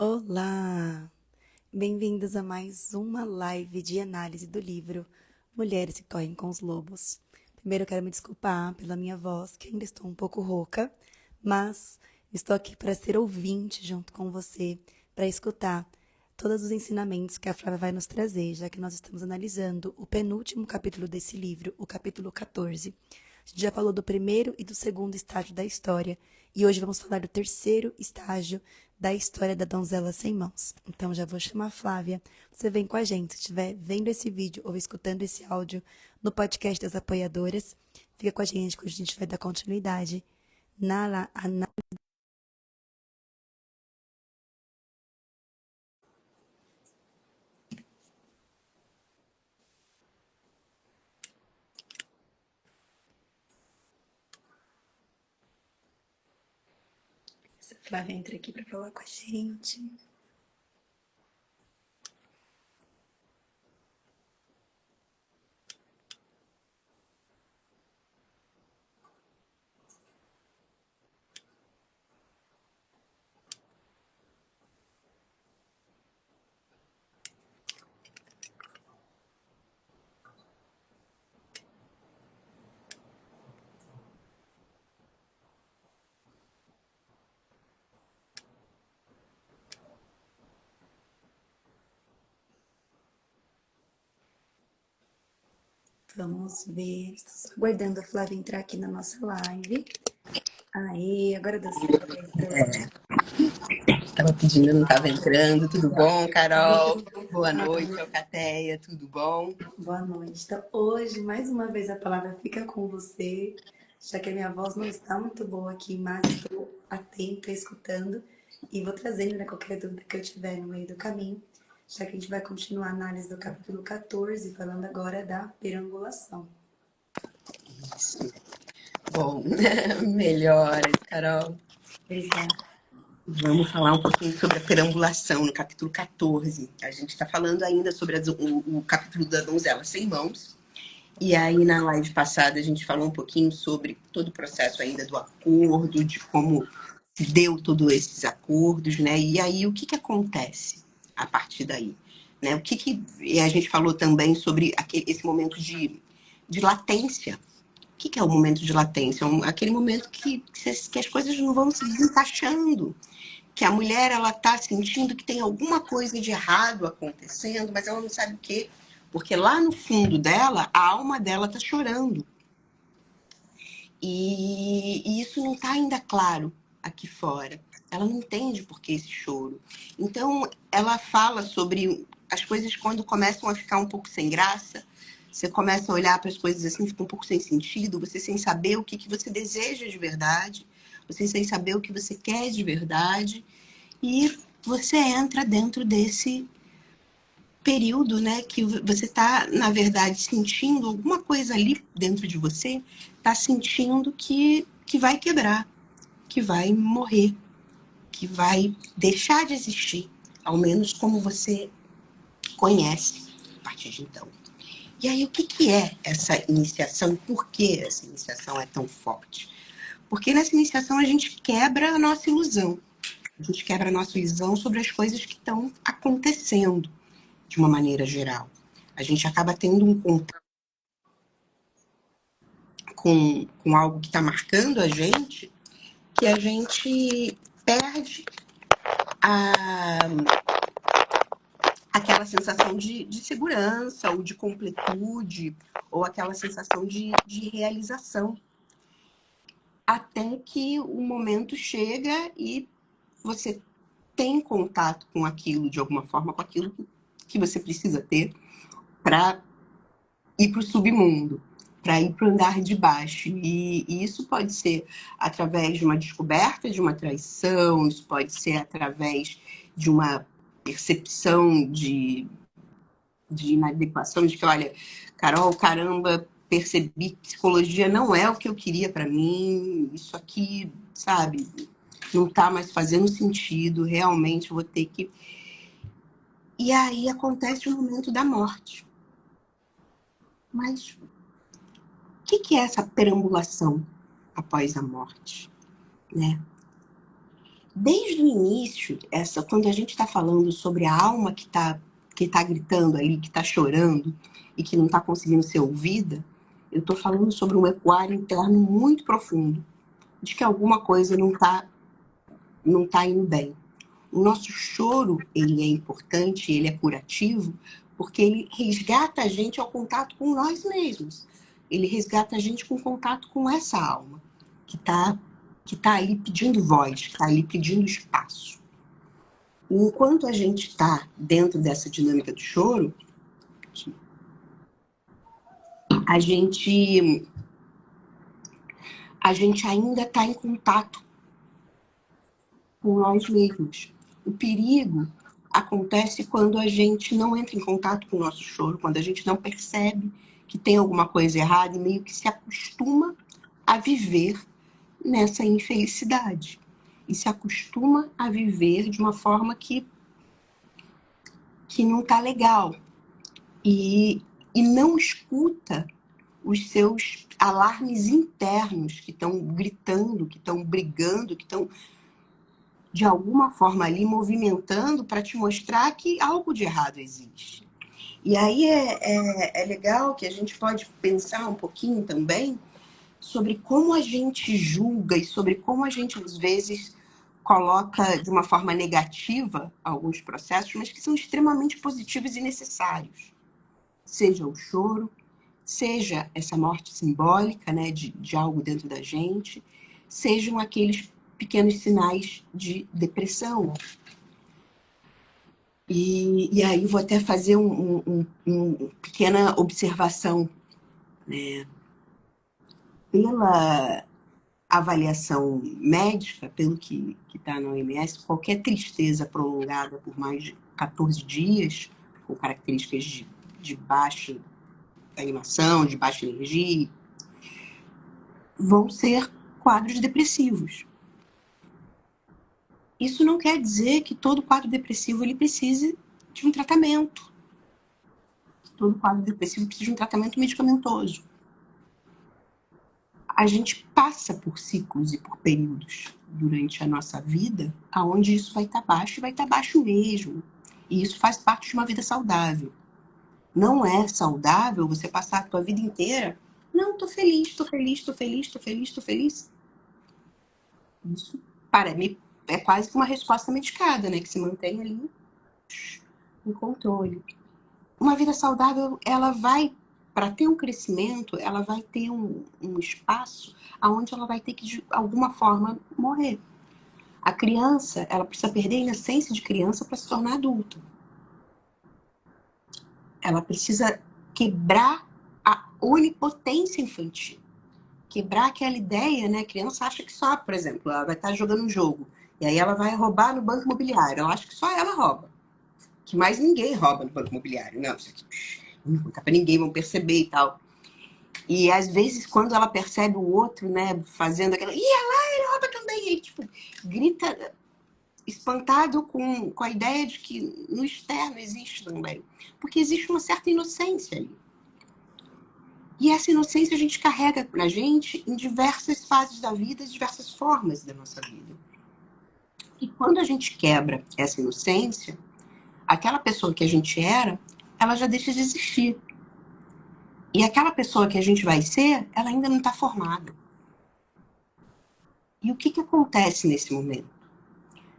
Olá! Bem-vindos a mais uma live de análise do livro Mulheres que Correm com os Lobos. Primeiro eu quero me desculpar pela minha voz, que ainda estou um pouco rouca, mas estou aqui para ser ouvinte junto com você, para escutar todos os ensinamentos que a Flávia vai nos trazer, já que nós estamos analisando o penúltimo capítulo desse livro, o capítulo 14. A gente já falou do primeiro e do segundo estágio da história, e hoje vamos falar do terceiro estágio da história da donzela sem mãos. Então já vou chamar a Flávia. Você vem com a gente. Se estiver vendo esse vídeo ou escutando esse áudio no podcast das apoiadoras, fica com a gente que a gente vai dar continuidade na análise. A Flávia entra aqui para falar com a gente. Vamos ver. Estou só aguardando a Flávia entrar aqui na nossa live. Aí, agora deu certo. Estava pedindo, não estava entrando. Tudo bom, Carol? Boa noite, Alcateia. Tudo bom? Boa noite. Então, hoje, mais uma vez, a palavra fica com você, já que a minha voz não está muito boa aqui, mas estou atenta, escutando, e vou trazendo, né, qualquer dúvida que eu tiver no meio do caminho, já que a gente vai continuar a análise do capítulo 14, falando agora da perambulação. Bom, melhoras, Carol. Obrigada. Vamos falar um pouquinho sobre a perambulação no capítulo 14. A gente está falando ainda sobre o capítulo da donzela sem mãos. E aí, na live passada, a gente falou um pouquinho sobre todo o processo ainda do acordo, de como se deu todos esses acordos, né? E aí, o que acontece a partir daí? Né? E a gente falou também sobre esse momento de latência. O que é o momento de latência? Aquele momento que as coisas não vão se desencaixando, que a mulher ela está sentindo que tem alguma coisa de errado acontecendo, mas ela não sabe o quê, porque lá no fundo dela, a alma dela está chorando. E isso não está ainda claro aqui fora. Ela não entende por que esse choro. Então, ela fala sobre as coisas quando começam a ficar um pouco sem graça. Você começa a olhar para as coisas assim, fica um pouco sem sentido, você sem saber o que você deseja de verdade, você sem saber o que você quer de verdade. E você entra dentro desse período, né, que você está, na verdade, sentindo alguma coisa ali dentro de você, está sentindo que vai quebrar, que vai morrer, que vai deixar de existir, ao menos como você conhece a partir de então. E aí, o que é essa iniciação? Por que essa iniciação é tão forte? Porque nessa iniciação a gente quebra a nossa ilusão. A gente quebra a nossa ilusão sobre as coisas que estão acontecendo de uma maneira geral. A gente acaba tendo um contato com algo que está marcando a gente, que a gente perde a, aquela sensação de segurança, ou de completude, ou aquela sensação de realização. Até que o momento chega e você tem contato com aquilo de alguma forma, com aquilo que você precisa ter para ir para o submundo, para ir para o andar de baixo. E isso pode ser através de uma descoberta de uma traição, isso pode ser através de uma percepção de inadequação, de que, olha, Carol, caramba, percebi que psicologia não é o que eu queria para mim, isso aqui, sabe, não está mais fazendo sentido, realmente vou ter que... E aí acontece o momento da morte. Mas o que é essa perambulação após a morte, né? Desde o início, quando a gente está falando sobre a alma que tá gritando ali, que está chorando e que não está conseguindo ser ouvida, eu estou falando sobre um ecoar interno muito profundo, de que alguma coisa não tá indo bem. O nosso choro, ele é importante, ele é curativo, porque ele resgata a gente ao contato com nós mesmos. Ele resgata a gente com contato com essa alma, que tá ali pedindo voz, que está ali pedindo espaço. E enquanto a gente está dentro dessa dinâmica do choro, a gente, a gente ainda está em contato com nós mesmos. O perigo acontece quando a gente não entra em contato com o nosso choro, quando a gente não percebe que tem alguma coisa errada e meio que se acostuma a viver nessa infelicidade. E se acostuma a viver de uma forma que não está legal. E não escuta os seus alarmes internos que estão gritando, que estão brigando, que estão de alguma forma ali movimentando para te mostrar que algo de errado existe. E aí é legal que a gente pode pensar um pouquinho também sobre como a gente julga e sobre como a gente às vezes coloca de uma forma negativa alguns processos, mas que são extremamente positivos e necessários. Seja o choro, seja essa morte simbólica, né, de algo dentro da gente, sejam aqueles pequenos sinais de depressão. E aí vou até fazer uma pequena observação, né? Pela avaliação médica, pelo que está na OMS, qualquer tristeza prolongada por mais de 14 dias, com características de baixa animação, de baixa energia, vão ser quadros depressivos. Isso não quer dizer que todo quadro depressivo ele precise de um tratamento. Todo quadro depressivo precisa de um tratamento medicamentoso. A gente passa por ciclos e por períodos durante a nossa vida onde isso vai estar baixo e vai estar baixo mesmo. E isso faz parte de uma vida saudável. Não é saudável você passar a tua vida inteira, não, tô feliz, tô feliz, tô feliz, tô feliz, tô feliz. Isso, para mim, é quase que uma resposta medicada, né? Que se mantém ali em controle. Uma vida saudável, ela vai, para ter um crescimento, ela vai ter um espaço onde ela vai ter que, de alguma forma, morrer. A criança, ela precisa perder a inocência de criança para se tornar adulta. Ela precisa quebrar a onipotência infantil. Quebrar aquela ideia, né? A criança acha que só, por exemplo, ela vai estar jogando um jogo. E aí ela vai roubar no banco imobiliário. Ela acha que só ela rouba. Que mais ninguém rouba no banco imobiliário. Não, isso aqui não conta pra ninguém, vão perceber e tal. E às vezes, quando ela percebe o outro, né, fazendo aquela. Ih, olha lá, ele rouba também. E tipo, grita espantado com a ideia de que no externo existe também. Porque existe uma certa inocência ali. E essa inocência a gente carrega pra gente em diversas fases da vida, diversas formas da nossa vida. E quando a gente quebra essa inocência, aquela pessoa que a gente era, ela já deixa de existir. E aquela pessoa que a gente vai ser, ela ainda não está formada. E o que acontece nesse momento?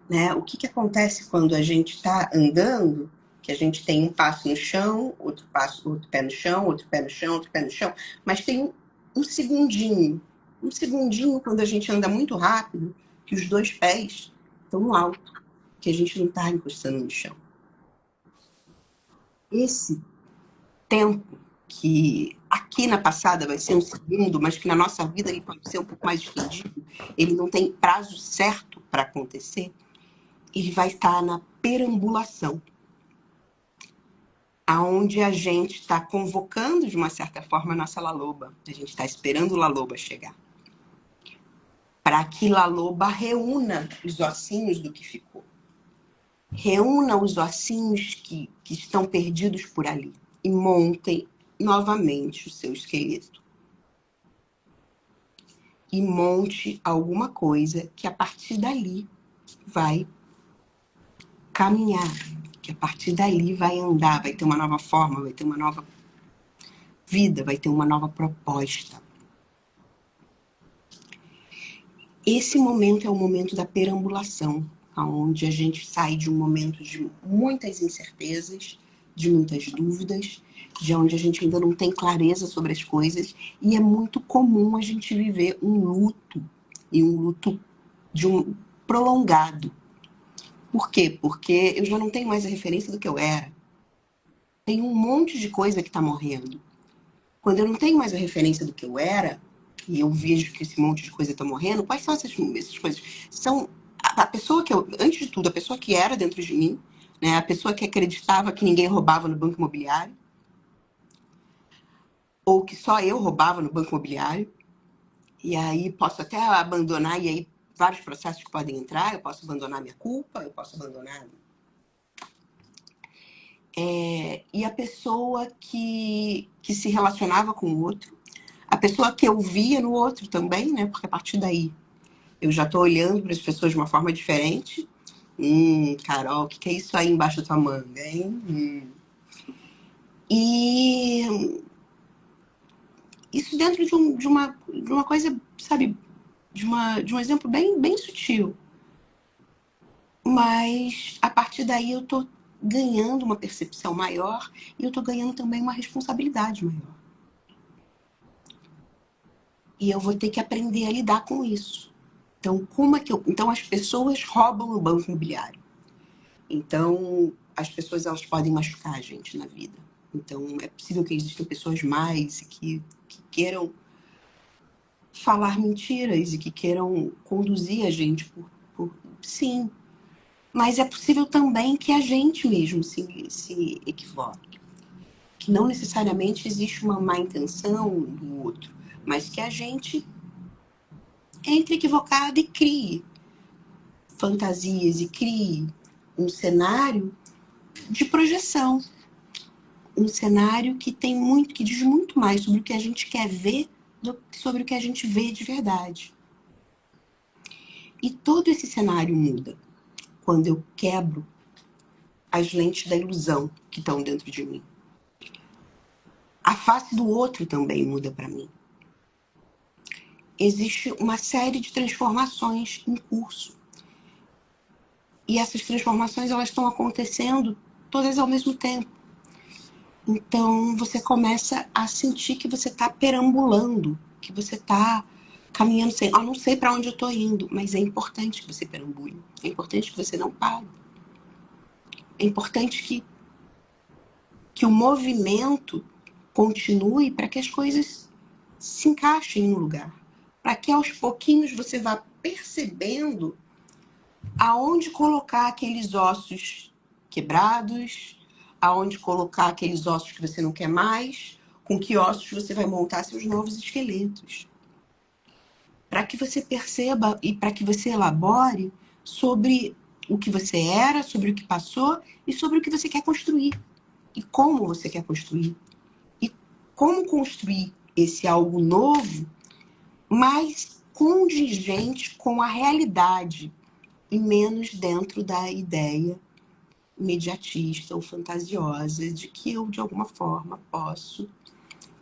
Né? O que acontece quando a gente está andando, que a gente tem um passo no chão, outro pé no chão, outro pé no chão, outro pé no chão, mas tem um segundinho quando a gente anda muito rápido, que os dois pés estão no alto, que a gente não está encostando no chão. Esse tempo que aqui na passada vai ser um segundo, mas que na nossa vida ele pode ser um pouco mais estendido, ele não tem prazo certo para acontecer, ele vai estar na perambulação, aonde a gente está convocando de uma certa forma a nossa Laloba, a gente está esperando o Laloba chegar, para que Laloba reúna os ossinhos do que ficou, reúna os ossinhos que estão perdidos por ali e montem novamente o seu esqueleto. E monte alguma coisa que a partir dali vai caminhar, que a partir dali vai andar, vai ter uma nova forma, vai ter uma nova vida, vai ter uma nova proposta. Esse momento é o momento da perambulação, onde a gente sai de um momento de muitas incertezas, de muitas dúvidas, de onde a gente ainda não tem clareza sobre as coisas, e é muito comum a gente viver um luto, e um luto prolongado. Por quê? Porque eu já não tenho mais a referência do que eu era. Tem um monte de coisa que está morrendo. Quando eu não tenho mais a referência do que eu era, e eu vejo que esse monte de coisa está morrendo, quais são essas coisas? São a pessoa que eu, antes de tudo, a pessoa que era dentro de mim, né? A pessoa que acreditava que ninguém roubava no banco imobiliário, ou que só eu roubava no banco imobiliário, e aí posso até abandonar, e aí vários processos que podem entrar, eu posso abandonar minha culpa, eu posso abandonar... E a pessoa que se relacionava com o outro, a pessoa que eu via no outro também, né? Porque a partir daí eu já tô olhando para as pessoas de uma forma diferente. Carol, o que é isso aí embaixo da tua manga, hein? E isso dentro de uma coisa, sabe, de um exemplo bem sutil. Mas a partir daí eu tô ganhando uma percepção maior e eu tô ganhando também uma responsabilidade maior. E eu vou ter que aprender a lidar com isso. Então, então as pessoas roubam o banco imobiliário. Então, as pessoas elas podem machucar a gente na vida. Então, é possível que existam pessoas mais que queiram falar mentiras e que queiram conduzir a gente sim. Mas é possível também que a gente mesmo se equivoque. Que não necessariamente existe uma má intenção do outro, mas que a gente entre equivocado e crie fantasias e crie um cenário de projeção. Um cenário que que diz muito mais sobre o que a gente quer ver do que sobre o que a gente vê de verdade. E todo esse cenário muda quando eu quebro as lentes da ilusão que estão dentro de mim. A face do outro também muda para mim. Existe uma série de transformações em curso. E essas transformações elas estão acontecendo todas ao mesmo tempo. Então você começa a sentir que você está perambulando, que você está caminhando sem... Eu não sei para onde eu estou indo, mas é importante que você perambule. É importante que você não pare. É importante que o movimento continue para que as coisas se encaixem no lugar. Para que aos pouquinhos você vá percebendo aonde colocar aqueles ossos quebrados, aonde colocar aqueles ossos que você não quer mais, com que ossos você vai montar seus novos esqueletos. Para que você perceba e para que você elabore sobre o que você era, sobre o que passou e sobre o que você quer construir. E como você quer construir. E como construir esse algo novo, mais contingente com a realidade e menos dentro da ideia imediatista ou fantasiosa de que eu, de alguma forma, posso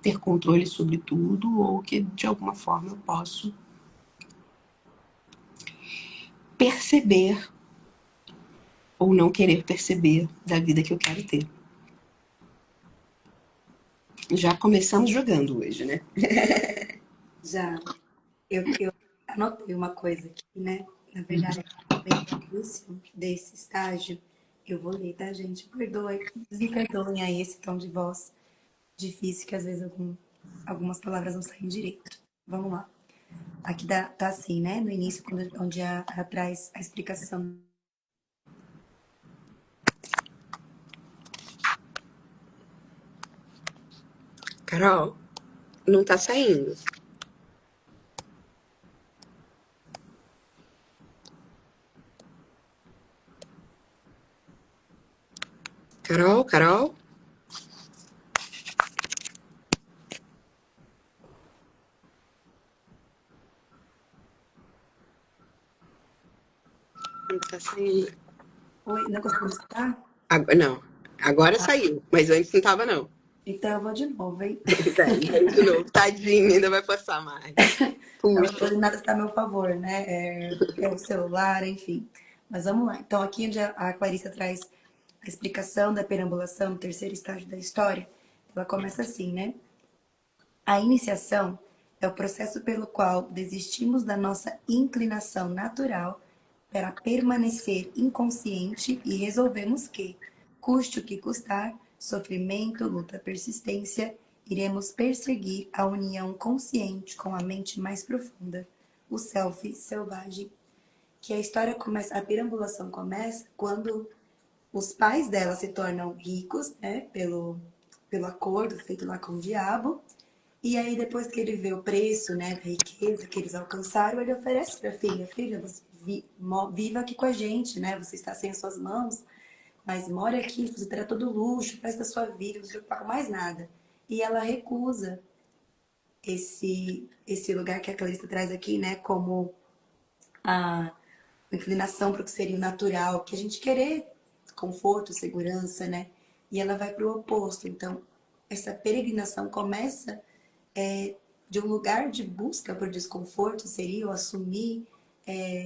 ter controle sobre tudo ou que, de alguma forma, eu posso perceber ou não querer perceber da vida que eu quero ter. Já começamos jogando hoje, né? Já, eu anotei uma coisa aqui, né? Na verdade, bem no início desse estágio, eu vou ler, tá, gente? Me perdoem aí esse tom de voz difícil, que às vezes algumas palavras não saem direito. Vamos lá. Aqui tá assim, né? No início, onde ela traz a explicação. Carol, não tá saindo. Carol? Não tá Sim. Oi, não conseguiu escutar? Não, agora Ah, saiu, mas antes não tava, não. então eu vou de novo, hein? Vem de novo, tadinho, ainda vai passar mais. Não, Puxa. hoje nada está a meu favor, né? É o celular, enfim. Mas vamos lá. Então, aqui onde a Clarissa traz a explicação da perambulação, o terceiro estágio da história, ela começa assim, né? A iniciação é o processo pelo qual desistimos da nossa inclinação natural para permanecer inconsciente e resolvemos que, custe o que custar, sofrimento, luta, persistência, iremos perseguir a união consciente com a mente mais profunda, o self selvagem. Que a história começa, a perambulação começa quando os pais dela se tornam ricos, né, pelo acordo feito lá com o diabo, e aí, depois que ele vê o preço, né, da riqueza que eles alcançaram, ele oferece para a filha: filha, você viva aqui com a gente, né? Você está sem as suas mãos, mas mora aqui, você terá todo o luxo, o resto da sua vida, não se preocupar com mais nada. E ela recusa esse lugar que a Calista traz aqui, né, como a inclinação para o que seria o natural, que a gente querer conforto, segurança, né? E ela vai para o oposto. Então, essa peregrinação começa de um lugar de busca por desconforto, seria o assumir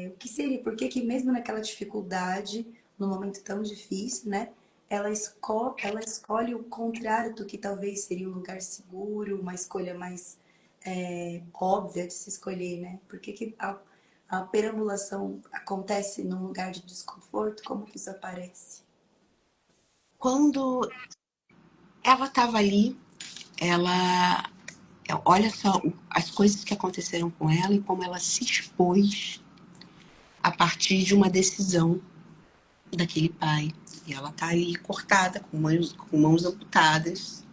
o que seria, porque que mesmo naquela dificuldade, num momento tão difícil, né? Ela escolhe o contrário do que talvez seria um lugar seguro, uma escolha mais óbvia de se escolher, né? Porque que a perambulação acontece num lugar de desconforto, como que isso aparece? Quando ela estava ali, ela. Olha só as coisas que aconteceram com ela e como ela se expôs a partir de uma decisão daquele pai. E ela tá ali cortada, com mãos amputadas,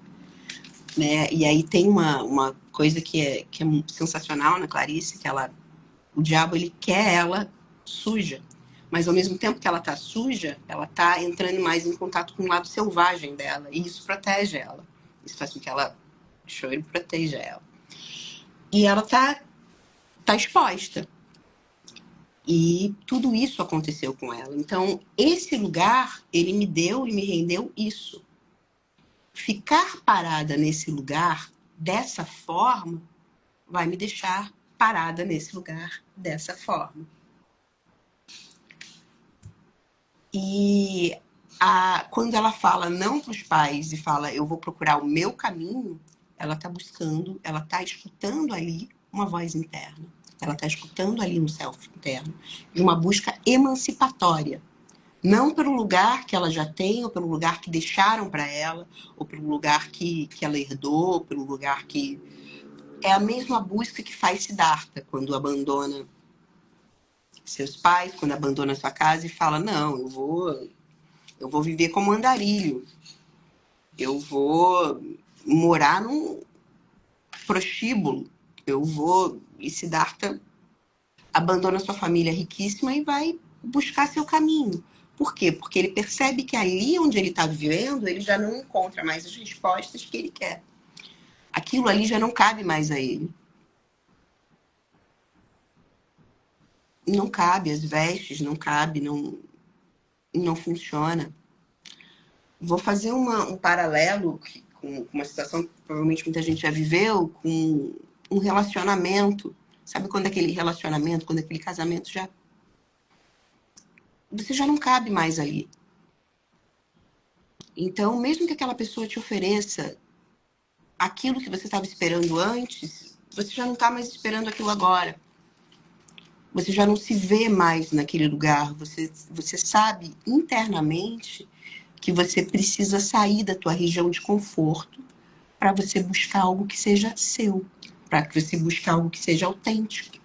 né? E aí tem uma coisa que é sensacional na Clarice, que o diabo ele quer ela suja, mas ao mesmo tempo que ela tá suja, ela tá entrando mais em contato com o lado selvagem dela, e isso protege ela. Isso faz com que ela chore e proteja ela. E ela tá exposta. E tudo isso aconteceu com ela. Então, esse lugar, ele me rendeu isso. Ficar parada nesse lugar dessa forma vai me deixar parada nesse lugar dessa forma. E quando ela fala não para os pais e fala eu vou procurar o meu caminho, ela está buscando, ela está escutando ali uma voz interna. Ela está escutando ali um self interno, de uma busca emancipatória. Não pelo lugar que ela já tem, ou pelo lugar que deixaram para ela, ou pelo lugar que ela herdou, pelo lugar que... É a mesma busca que faz Siddhartha quando abandona seus pais, quando abandona sua casa e fala, não, eu vou viver como andarilho, eu vou morar num prostíbulo, eu vou... E Siddhartha abandona sua família riquíssima e vai buscar seu caminho. Por quê? Porque ele percebe que ali onde ele está vivendo, ele já não encontra mais as respostas que ele quer. Aquilo ali já não cabe mais a ele. Não cabe, as vestes não cabe, não funciona. Vou fazer um paralelo com uma situação que provavelmente muita gente já viveu, com um relacionamento. Sabe quando aquele relacionamento, quando aquele casamento já... Você já não cabe mais ali. Então, mesmo que aquela pessoa te ofereça aquilo que você estava esperando antes, você já não está mais esperando aquilo agora. Você já não se vê mais naquele lugar. Você sabe internamente que você precisa sair da tua região de conforto para você buscar algo que seja seu, para que você busque algo que seja autêntico,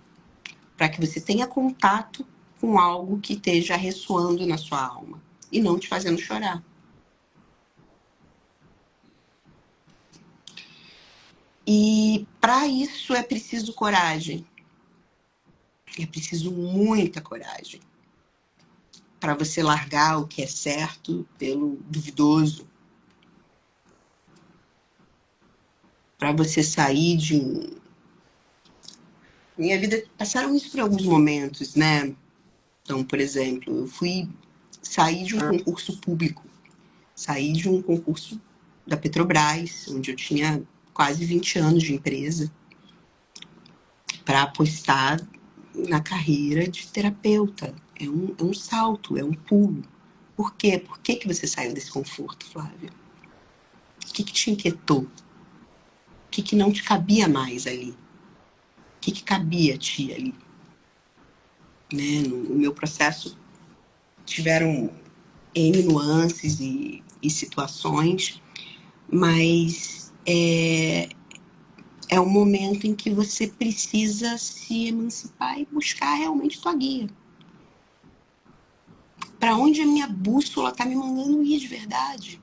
para que você tenha contato com algo que esteja ressoando na sua alma e não te fazendo chorar. E para isso é preciso coragem. É preciso muita coragem para você largar o que é certo pelo duvidoso, para você sair de um... Minha vida passaram isso por alguns momentos, né? Então, por exemplo, eu saí de um concurso público, saí de um concurso da Petrobras, onde eu tinha quase 20 anos de empresa, para apostar na carreira de terapeuta. É um salto, é um pulo. Por quê? Por que você saiu desse conforto, Flávia? O que te inquietou? O que não te cabia mais ali? O que cabia a ti ali? Né? No meu processo tiveram N nuances e situações, mas é um momento em que você precisa se emancipar e buscar realmente sua guia. Para onde a minha bússola está me mandando ir de verdade?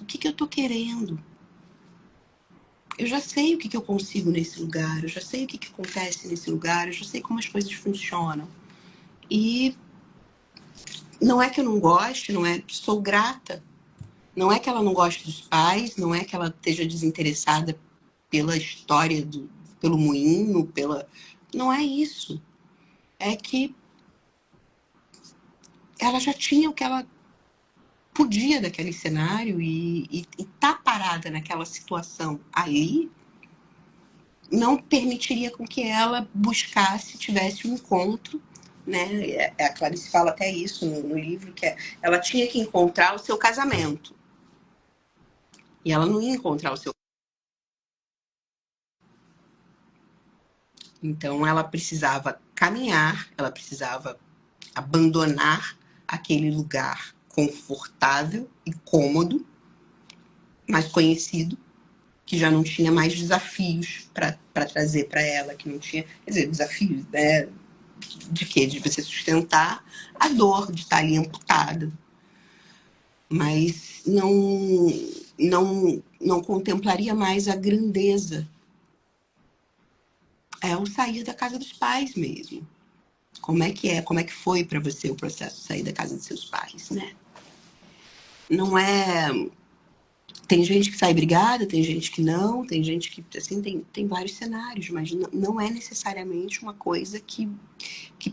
O que eu estou querendo? Eu já sei o que eu consigo nesse lugar, eu já sei o que acontece nesse lugar, eu já sei como as coisas funcionam. E não é que eu não goste, não é que sou grata. Não é que ela não goste dos pais, não é que ela esteja desinteressada pela história, pelo moinho, não é isso. É que ela já tinha o que ela podia daquele cenário e tá parada naquela situação ali não permitiria com que ela buscasse, tivesse um encontro, né? A Clarice fala até isso no livro, que ela tinha que encontrar o seu casamento. E ela não ia encontrar o seu. Então ela precisava caminhar, ela precisava abandonar aquele lugar confortável e cômodo, mas conhecido, que já não tinha mais desafios para trazer para ela, que não tinha, quer dizer, desafios, né? De quê? De você sustentar a dor de estar ali amputada. Mas não contemplaria mais a grandeza. É o sair da casa dos pais mesmo. Como é que é? Como é que foi para você o processo de sair da casa dos seus pais, né? Não é... Tem gente que sai brigada, tem gente que não, tem gente que, assim, tem vários cenários, mas não é necessariamente uma coisa que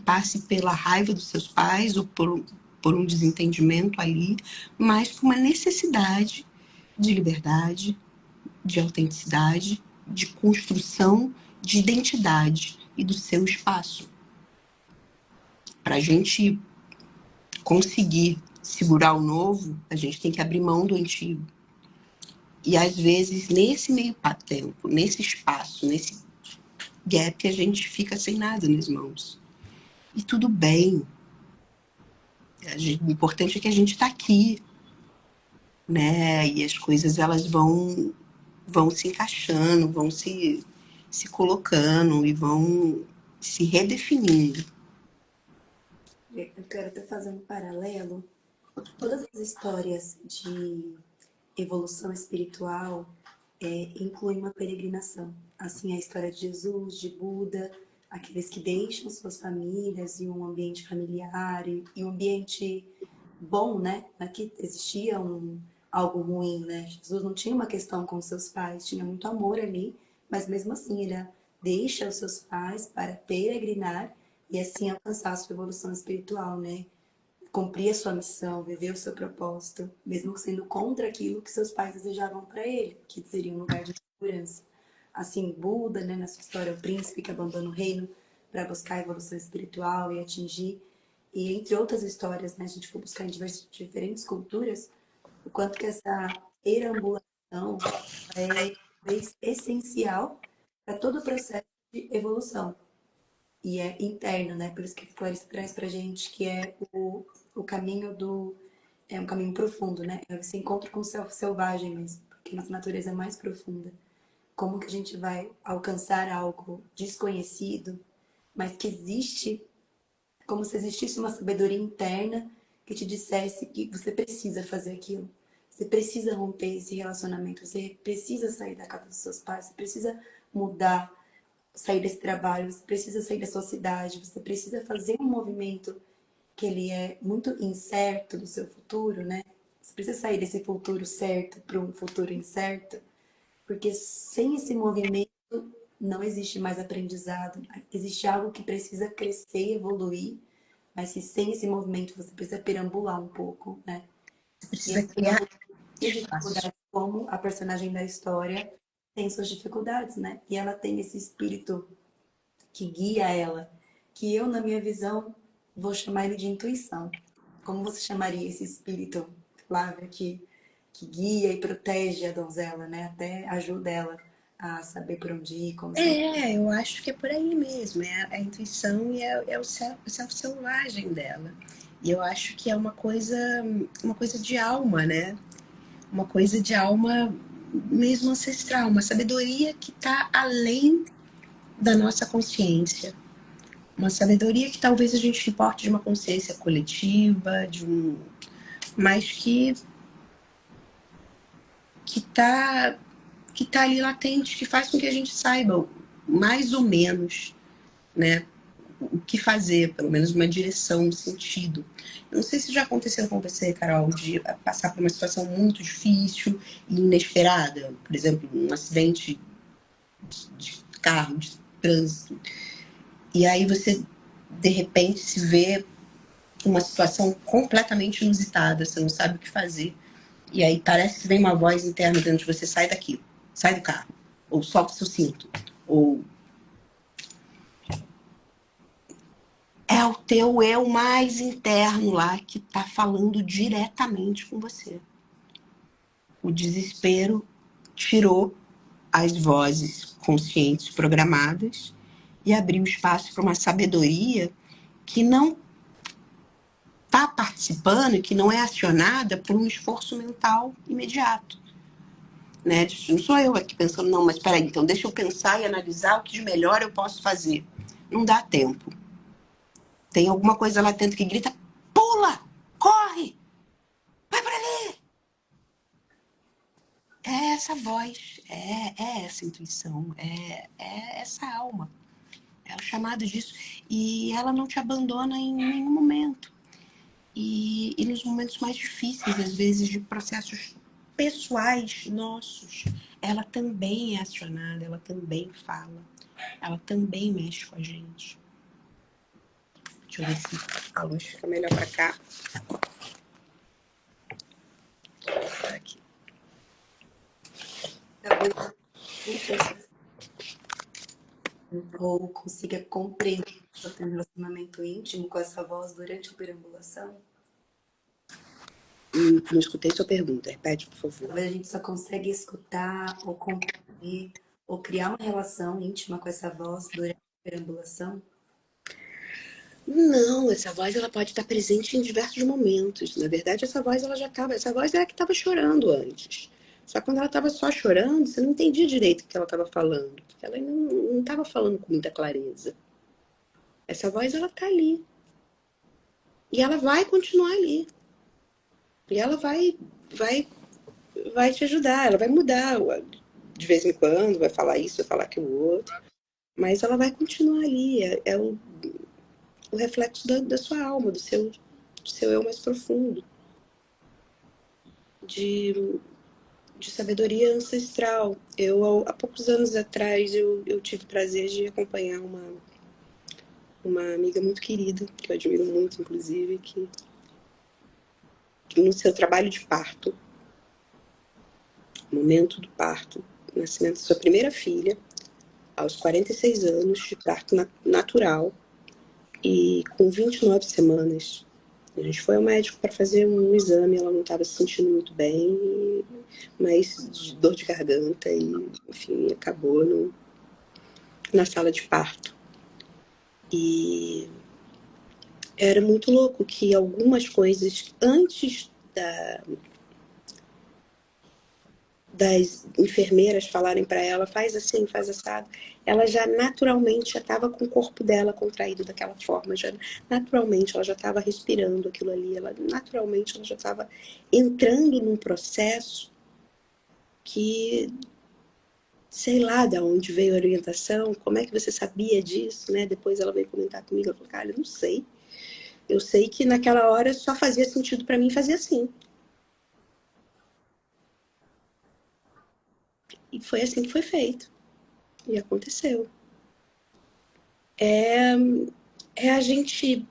passe pela raiva dos seus pais ou por um desentendimento ali, mas por uma necessidade de liberdade, de autenticidade, de construção de identidade e do seu espaço. Para a gente conseguir segurar o novo, a gente tem que abrir mão do antigo. E às vezes, nesse meio tempo, nesse espaço, nesse gap, a gente fica sem nada nas mãos. E tudo bem. O importante é que a gente está aqui, né? E as coisas elas vão se encaixando, vão se colocando e vão se redefinindo. Eu quero até fazer um paralelo. Todas as histórias de evolução espiritual incluem uma peregrinação. Assim, a história de Jesus, de Buda, aqueles que deixam suas famílias e um ambiente familiar e um ambiente bom, né? Aqui existia algo ruim, né? Jesus não tinha uma questão com seus pais, tinha muito amor ali, mas mesmo assim ele deixa os seus pais para peregrinar e assim alcançar a sua evolução espiritual, né? Cumprir a sua missão, viver o seu propósito, mesmo sendo contra aquilo que seus pais desejavam para ele, que seria um lugar de segurança. Assim, Buda, né, na sua história, o príncipe que abandona o reino para buscar a evolução espiritual e atingir. E entre outras histórias, né, a gente for buscar em diferentes culturas, o quanto que essa perambulação é essencial para todo o processo de evolução. E é interno, né? Por isso que Clarice traz pra gente que é o caminho do... É um caminho profundo, né? É esse encontro com o selvagem mesmo, porque nossa natureza é mais profunda. Como que a gente vai alcançar algo desconhecido, mas que existe, como se existisse uma sabedoria interna que te dissesse que você precisa fazer aquilo. Você precisa romper esse relacionamento, você precisa sair da casa dos seus pais, você precisa mudar, sair desse trabalho, você precisa sair da sua cidade, você precisa fazer um movimento que ele é muito incerto do seu futuro, né? Você precisa sair desse futuro certo para um futuro incerto, porque sem esse movimento não existe mais aprendizado, existe algo que precisa crescer e evoluir, mas que sem esse movimento você precisa perambular um pouco, né? Você E precisa aí, criar tem espaço. dificuldades como a personagem da história tem suas dificuldades, né? E ela tem esse espírito que guia ela, que eu, na minha visão, vou chamar ele de intuição. Como você chamaria esse espírito, Flávia, que guia e protege a donzela, né? Até ajuda ela a saber por onde ir, como se... Eu acho que é por aí mesmo. É a intuição e é o self-selvagem dela. E eu acho que é uma coisa de alma, né? Uma coisa de alma mesmo ancestral, uma sabedoria que está além da nossa consciência. Uma sabedoria que talvez a gente importe de uma consciência coletiva, mas que tá, que tá ali latente, que faz com que a gente saiba mais ou menos, né, o que fazer, pelo menos uma direção, um sentido. Eu não sei se já aconteceu com você, Carol, de passar por uma situação muito difícil e inesperada, por exemplo, um acidente de carro, de trânsito, e aí você de repente se vê uma situação completamente inusitada, você não sabe o que fazer. E aí parece que vem uma voz interna dentro de você, sai daqui, sai do carro, ou solta o seu cinto, ou é o teu eu mais interno lá que está falando diretamente com você. O desespero tirou as vozes conscientes programadas e abriu espaço para uma sabedoria que não está participando e que não é acionada por um esforço mental imediato. Né? Não sou eu aqui pensando, não, mas peraí, então deixa eu pensar e analisar o que de melhor eu posso fazer. Não dá tempo. Tem alguma coisa lá dentro que grita, pula, corre, vai para ali. É essa voz, é essa intuição, é essa alma. É o chamado disso. E ela não te abandona em nenhum momento. E nos momentos mais difíceis, às vezes, de processos pessoais nossos, ela também é acionada, ela também fala, ela também mexe com a gente. Deixa eu ver se a luz fica melhor para cá. Aqui. Talvez ou consiga compreender que eu tenho um relacionamento íntimo com essa voz durante a perambulação. Não escutei sua pergunta, repete, por favor. Talvez a gente só consegue escutar ou compreender ou criar uma relação íntima com essa voz durante a perambulação. Não, essa voz ela pode estar presente em diversos momentos. Na verdade, essa voz é a que estava chorando antes. Só que quando ela estava só chorando, você não entendia direito o que ela estava falando, porque ela não estava falando com muita clareza. Essa voz ela tá ali. E ela vai continuar ali. E ela vai te ajudar, ela vai mudar de vez em quando, vai falar isso, vai falar aquilo outro. Mas ela vai continuar ali. É o reflexo da sua alma, do seu eu mais profundo. De sabedoria ancestral. Há poucos anos atrás, eu tive o prazer de acompanhar uma amiga muito querida, que eu admiro muito, inclusive, que no seu trabalho de parto, momento do parto, nascimento da sua primeira filha, aos 46 anos, de parto natural, e com 29 semanas. A gente foi ao médico para fazer um exame, ela não estava se sentindo muito bem, mas de dor de garganta, e enfim, acabou na sala de parto. E era muito louco que algumas coisas antes das enfermeiras falarem para ela, faz assim, faz assado, ela já naturalmente já estava com o corpo dela contraído daquela forma, já naturalmente ela já estava respirando aquilo ali, naturalmente ela já estava entrando num processo que sei lá de onde veio a orientação, como é que você sabia disso, né? Depois ela veio comentar comigo, ela falou, cara, eu não sei. Eu sei que naquela hora só fazia sentido para mim fazer assim. E foi assim que foi feito. E aconteceu. É a gente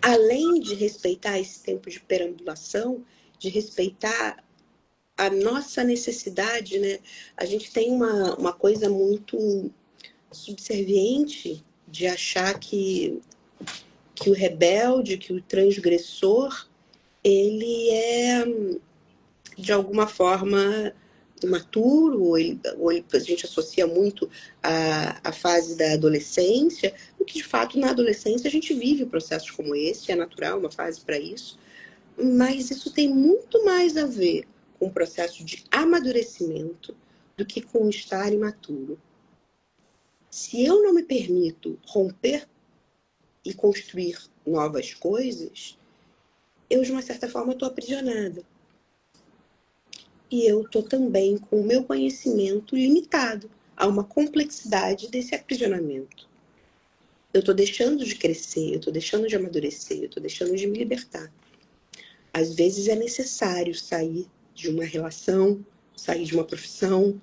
além de respeitar esse tempo de perambulação, de respeitar a nossa necessidade, né? A gente tem uma coisa muito subserviente de achar que o rebelde, que o transgressor, ele é, de alguma forma, imaturo, ou a gente associa muito a fase da adolescência, o que de fato na adolescência a gente vive processos como esse, é natural, uma fase para isso, mas isso tem muito mais a ver com o processo de amadurecimento do que com estar imaturo. Se eu não me permito romper e construir novas coisas, eu, de uma certa forma, estou aprisionada. E eu estou também com o meu conhecimento limitado a uma complexidade desse aprisionamento. Eu estou deixando de crescer, eu estou deixando de amadurecer, eu estou deixando de me libertar. Às vezes é necessário sair de uma relação, sair de uma profissão,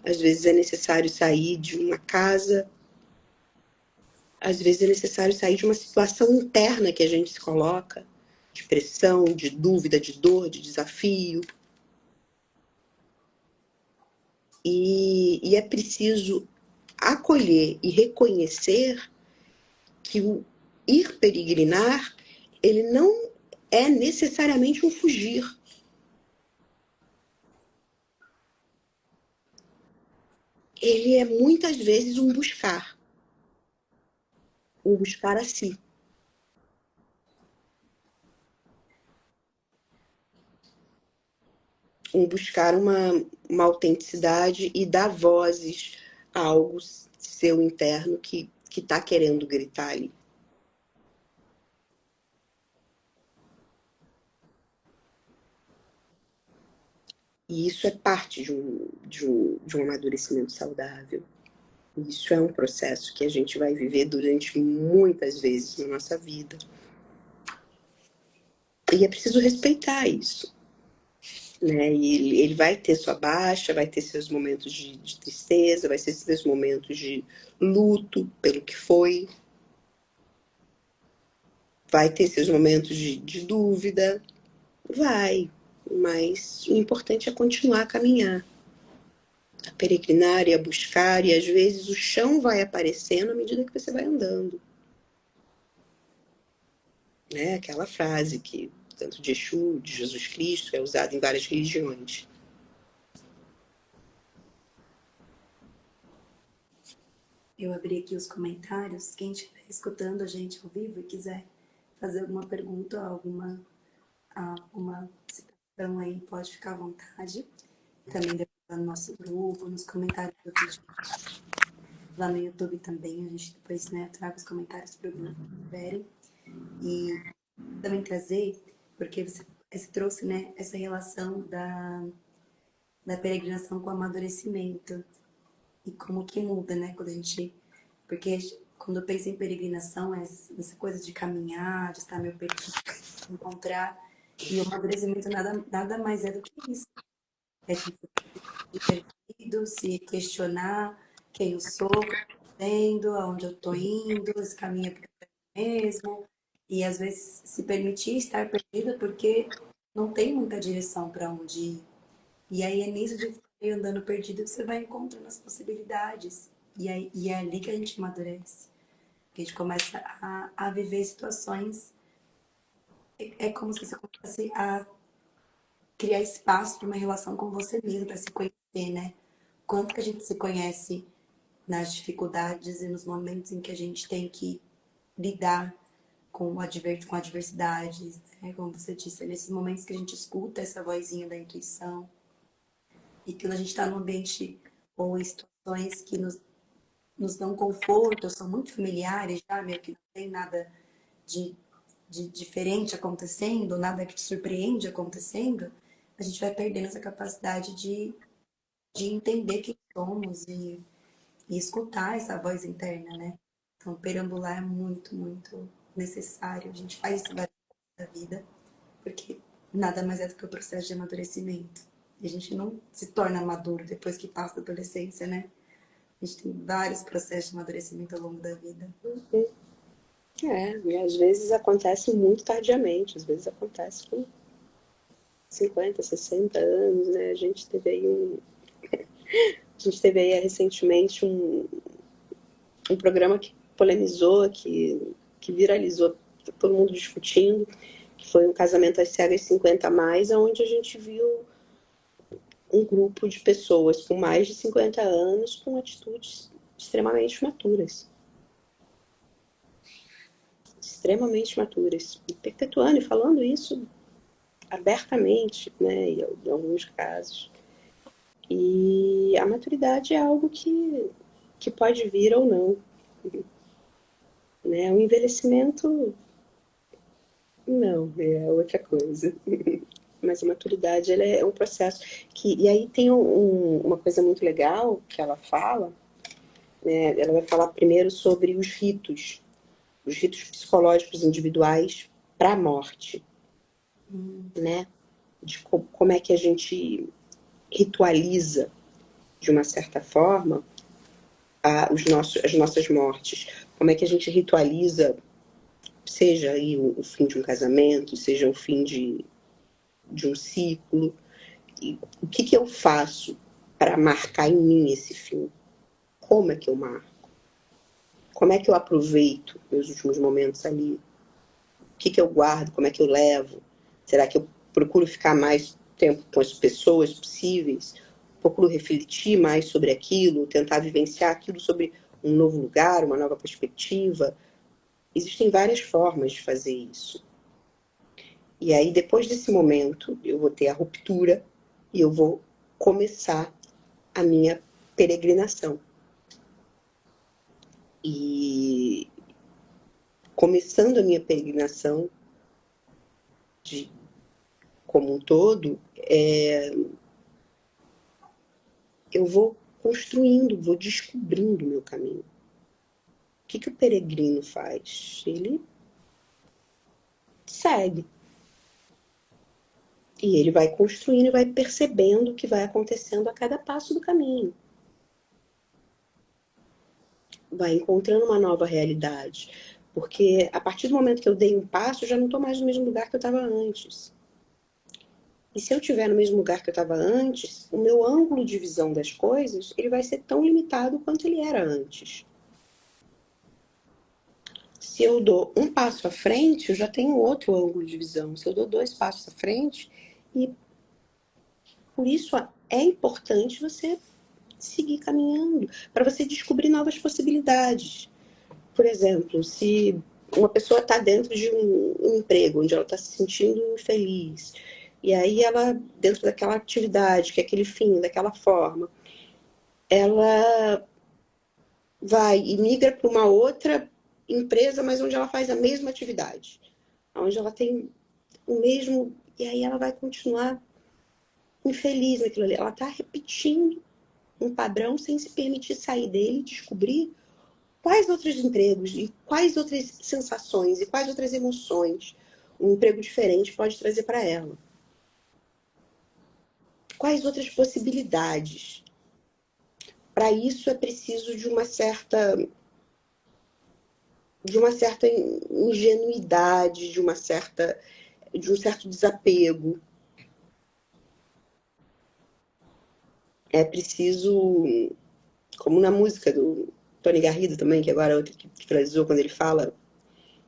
às vezes é necessário sair de uma casa, às vezes é necessário sair de uma situação interna que a gente se coloca, de pressão, de dúvida, de dor, de desafio. E é preciso acolher e reconhecer que o ir peregrinar, ele não é necessariamente um fugir. Ele é muitas vezes um buscar a si. Um buscar uma autenticidade e dar vozes a algo seu interno que está querendo gritar ali. E isso é parte de um amadurecimento saudável. Isso é um processo que a gente vai viver durante muitas vezes na nossa vida. E é preciso respeitar isso. Né? E ele vai ter sua baixa, vai ter seus momentos de tristeza, vai ter seus momentos de luto pelo que foi, vai ter seus momentos de dúvida, vai, mas o importante é continuar a caminhar, a peregrinar e a buscar, e às vezes o chão vai aparecendo à medida que você vai andando. Né? Aquela frase que tanto de Exu, de Jesus Cristo, é usada em várias religiões. Eu abri aqui os comentários. Quem estiver escutando a gente ao vivo e quiser fazer alguma pergunta, alguma citação aí, pode ficar à vontade. Também depois lá no nosso grupo, nos comentários do vídeo. Lá no YouTube também, a gente depois, né, traga os comentários para o grupo, se tiverem. E também trazer, porque você trouxe, né, essa relação da peregrinação com o amadurecimento. E como que muda, né, quando a gente... Porque quando eu penso em peregrinação, é essa coisa de caminhar, de estar meio perdido, de encontrar. E o amadurecimento nada mais é do que isso. É se sentir perdido, se questionar quem eu sou, o que eu estou fazendo, aonde eu estou indo, esse caminho é para mesmo. E às vezes se permitir estar perdido porque não tem muita direção para onde ir. E aí é nisso de ficar andando perdido que você vai encontrando as possibilidades. E é ali que a gente amadurece. Que a gente começa a viver situações. É como se você começasse a criar espaço para uma relação com você mesmo, para se conhecer, né? Quanto que a gente se conhece nas dificuldades e nos momentos em que a gente tem que lidar com adversidades, né? Como você disse, é nesses momentos que a gente escuta essa vozinha da intuição e quando a gente está num ambiente ou em situações que nos dão conforto, são muito familiares já, meio que não tem nada de, de diferente acontecendo, nada que te surpreende acontecendo, a gente vai perdendo essa capacidade de entender quem somos e escutar essa voz interna, né? Então, perambular é muito, muito necessário. A gente faz isso várias vezes na vida, porque nada mais é do que o processo de amadurecimento. E a gente não se torna maduro depois que passa da adolescência, né? A gente tem vários processos de amadurecimento ao longo da vida. E às vezes acontece muito tardiamente, às vezes acontece com 50, 60 anos, né? A gente teve aí recentemente um programa que polemizou, que viralizou, todo mundo discutindo, que foi um casamento às cegas 50 a mais, onde a gente viu um grupo de pessoas com mais de 50 anos com atitudes extremamente maturas. Extremamente maturas. E perpetuando e falando isso abertamente, né, em alguns casos. E a maturidade é algo que pode vir ou não. Né? O envelhecimento, não, é outra coisa. Mas a maturidade ela é um processo que. E aí tem uma coisa muito legal que ela fala, né? Ela vai falar primeiro sobre os ritos psicológicos individuais para a morte, né? De como é que a gente ritualiza, de uma certa forma, as nossas mortes. Como é que a gente ritualiza, seja aí o fim de um casamento, seja o fim de um ciclo. E o que eu faço para marcar em mim esse fim? Como é que eu marco? Como é que eu aproveito meus últimos momentos ali? O que eu guardo? Como é que eu levo? Será que eu procuro ficar mais tempo com as pessoas possíveis? Procuro refletir mais sobre aquilo, tentar vivenciar aquilo sobre um novo lugar, uma nova perspectiva? Existem várias formas de fazer isso. E aí, depois desse momento, eu vou ter a ruptura e eu vou começar a minha peregrinação. E começando a minha peregrinação como um todo, eu vou construindo, vou descobrindo o meu caminho. O que o peregrino faz? Ele segue. E ele vai construindo e vai percebendo o que vai acontecendo a cada passo do caminho. Vai encontrando uma nova realidade. Porque a partir do momento que eu dei um passo, eu já não estou mais no mesmo lugar que eu estava antes. E se eu estiver no mesmo lugar que eu estava antes, o meu ângulo de visão das coisas ele vai ser tão limitado quanto ele era antes. Se eu dou um passo à frente, eu já tenho outro ângulo de visão. Se eu dou 2 passos à frente, e por isso é importante você seguir caminhando, para você descobrir novas possibilidades. Por exemplo, se uma pessoa está dentro de um emprego onde ela está se sentindo infeliz, e aí ela, dentro daquela atividade, que é aquele fim, daquela forma, ela vai e migra para uma outra empresa, mas onde ela faz a mesma atividade, onde ela tem o mesmo, e aí ela vai continuar infeliz naquilo ali. Ela está repetindo um padrão sem se permitir sair dele e descobrir quais outros empregos e quais outras sensações e quais outras emoções um emprego diferente pode trazer para ela. Quais outras possibilidades. Para isso é preciso de uma certa ingenuidade, de um certo desapego. É preciso, como na música do Tony Garrido também, que agora é outra que finalizou, quando ele fala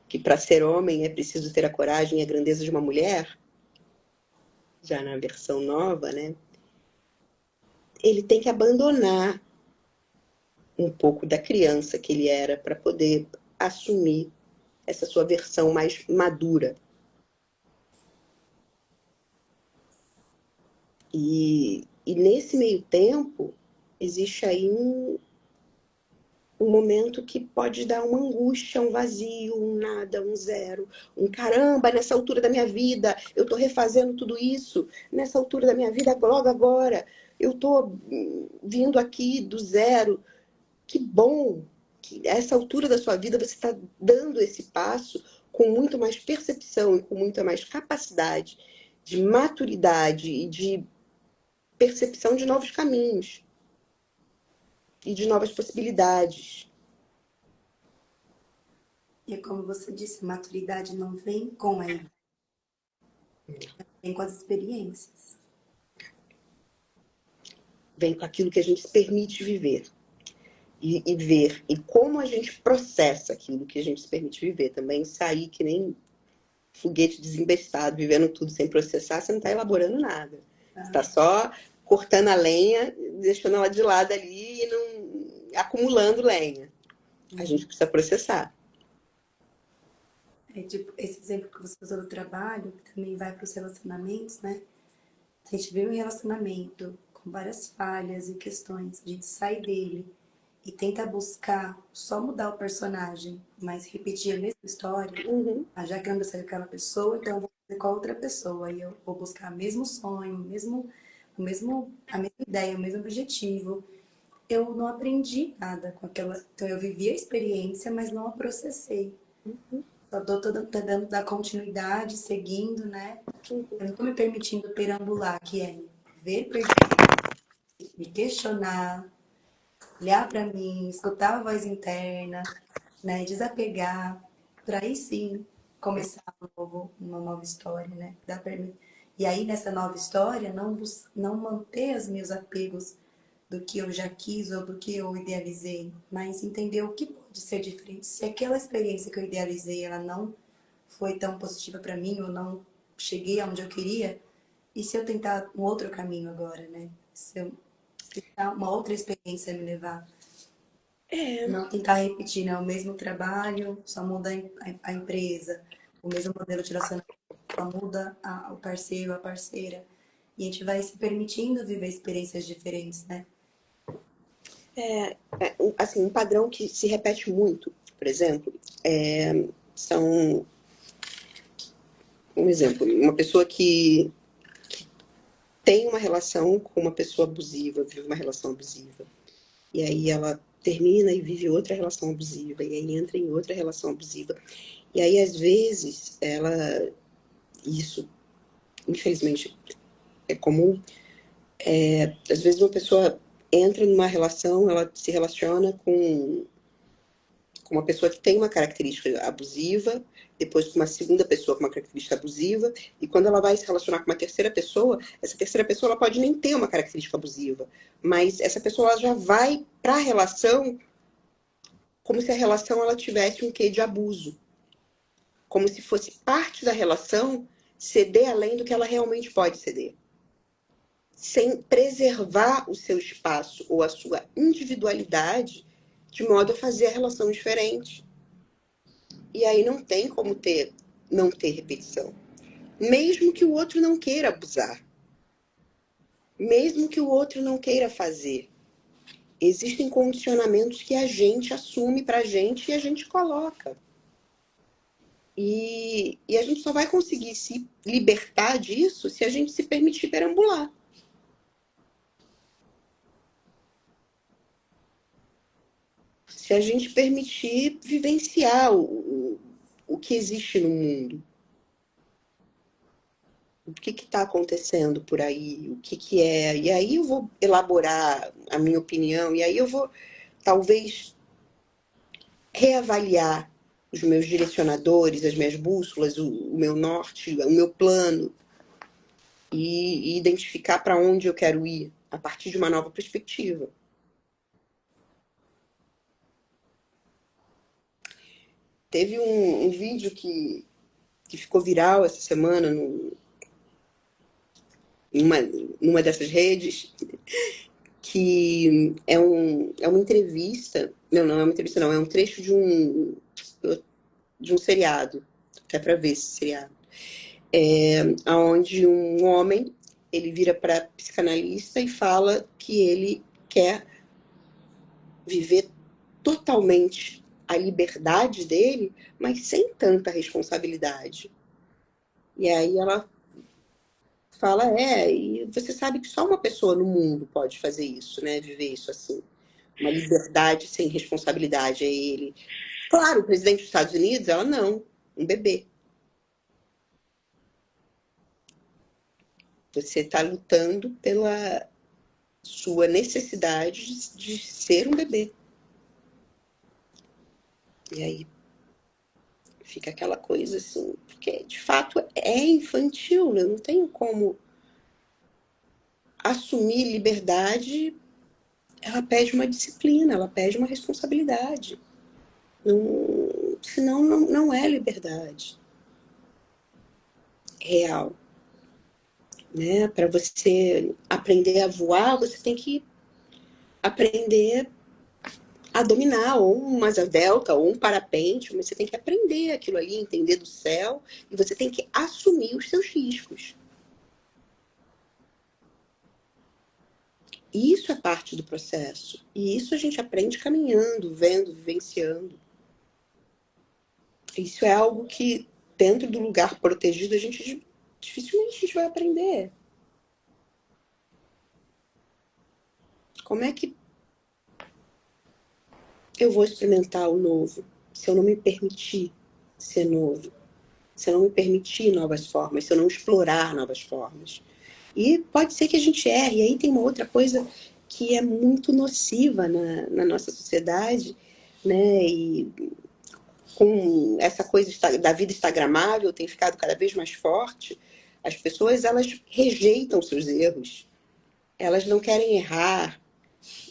que para ser homem é preciso ter a coragem e a grandeza de uma mulher, já na versão nova, né? Ele tem que abandonar um pouco da criança que ele era para poder assumir essa sua versão mais madura. E nesse meio tempo, existe aí um momento que pode dar uma angústia, um vazio, um nada, um zero, um caramba, nessa altura da minha vida, eu estou refazendo tudo isso, nessa altura da minha vida, logo agora, eu estou vindo aqui do zero. Que bom que a essa altura da sua vida você está dando esse passo com muito mais percepção e com muita mais capacidade de maturidade e de percepção de novos caminhos e de novas possibilidades. E como você disse, a maturidade não vem com a idade, vem com as experiências. Vem com aquilo que a gente se permite viver. E ver. E como a gente processa aquilo que a gente se permite viver. Também sair que nem foguete desembestado, vivendo tudo sem processar, você não está elaborando nada. Você está só cortando a lenha, deixando ela de lado ali e não acumulando lenha. A gente precisa processar. Tipo, esse exemplo que você usou do trabalho, que também vai para os relacionamentos, né? A gente vê um relacionamento com várias falhas e questões, a gente sai dele e tenta buscar só mudar o personagem, mas repetir a mesma história. Já que eu não deu certo com aquela pessoa, então eu vou fazer com a outra pessoa. E eu vou buscar o mesmo sonho, a mesma ideia, o mesmo objetivo. Eu não aprendi nada com aquela. Então eu vivi a experiência, mas não a processei. Só tô dando da continuidade, seguindo, né? Eu não tô me permitindo perambular, que é ver, me questionar, olhar para mim, escutar a voz interna, né? Desapegar, para aí sim começar uma nova história, né? E aí nessa nova história não manter os meus apegos do que eu já quis ou do que eu idealizei, mas entender o que pode ser diferente. Se aquela experiência que eu idealizei ela não foi tão positiva para mim ou não cheguei aonde eu queria, e se eu tentar um outro caminho agora, né? Se eu tentar uma outra experiência me levar. Não tentar repetir, né? O mesmo trabalho, só muda a empresa. O mesmo modelo de relacionamento, só muda o parceiro, a parceira. E a gente vai se permitindo viver experiências diferentes, né? Assim, um padrão que se repete muito, por exemplo, são... Um exemplo, uma pessoa que tem uma relação com uma pessoa abusiva, vive uma relação abusiva. E aí ela termina e vive outra relação abusiva, e aí entra em outra relação abusiva. E aí, às vezes, isso, infelizmente, é comum. Às vezes uma pessoa entra numa relação, ela se relaciona com uma pessoa que tem uma característica abusiva, depois com uma segunda pessoa com uma característica abusiva, e quando ela vai se relacionar com uma terceira pessoa, essa terceira pessoa ela pode nem ter uma característica abusiva, mas essa pessoa ela já vai para a relação como se a relação ela tivesse um quê de abuso, como se fosse parte da relação ceder além do que ela realmente pode ceder, sem preservar o seu espaço ou a sua individualidade, de modo a fazer a relação diferente. E aí não tem como não ter repetição. Mesmo que o outro não queira abusar. Mesmo que o outro não queira fazer. Existem condicionamentos que a gente assume pra gente e a gente coloca. E a gente só vai conseguir se libertar disso se a gente se permitir perambular. Se a gente permitir vivenciar o que existe no mundo. O que está acontecendo por aí, o que é. E aí eu vou elaborar a minha opinião, e aí eu vou, talvez, reavaliar os meus direcionadores, as minhas bússolas, o meu norte, o meu plano, e identificar para onde eu quero ir, a partir de uma nova perspectiva. Teve um vídeo que ficou viral essa semana numa dessas redes, que é uma entrevista, não é uma entrevista não, é um trecho de um seriado, até para ver esse seriado, onde um homem, ele vira para psicanalista e fala que ele quer viver totalmente a liberdade dele, mas sem tanta responsabilidade. E aí ela fala, e você sabe que só uma pessoa no mundo pode fazer isso, né? Viver isso assim. Uma liberdade sem responsabilidade. Aí ele... Claro, o presidente dos Estados Unidos, ela não. Um bebê. Você está lutando pela sua necessidade de ser um bebê. E aí Fica aquela coisa assim, porque de fato é infantil, né? Eu não tenho como assumir liberdade. Ela pede uma disciplina, ela pede uma responsabilidade. Não, senão não é liberdade real. Né? Para você aprender a voar, você tem que aprender a dominar ou uma asa delta ou um parapente, mas você tem que aprender aquilo ali, entender do céu, e você tem que assumir os seus riscos. Isso é parte do processo. E isso a gente aprende caminhando, vendo, vivenciando. Isso é algo que, dentro do lugar protegido, a gente dificilmente a gente vai aprender. Como é que eu vou experimentar o novo se eu não me permitir ser novo? Se eu não me permitir novas formas, se eu não explorar novas formas? E pode ser que a gente erre. E aí tem uma outra coisa que é muito nociva na nossa sociedade, né? E com essa coisa da vida instagramável tem ficado cada vez mais forte. As pessoas, elas rejeitam seus erros. Elas não querem errar.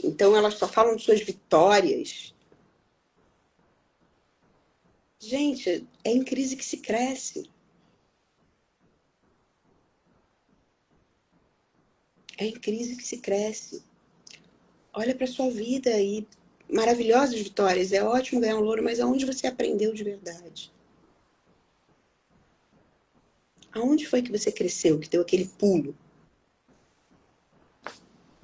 Então elas só falam de suas vitórias. Gente, é em crise que se cresce. É em crise que se cresce. Olha para sua vida e maravilhosas vitórias. É ótimo ganhar um louro, mas aonde você aprendeu de verdade? Aonde foi que você cresceu, que deu aquele pulo?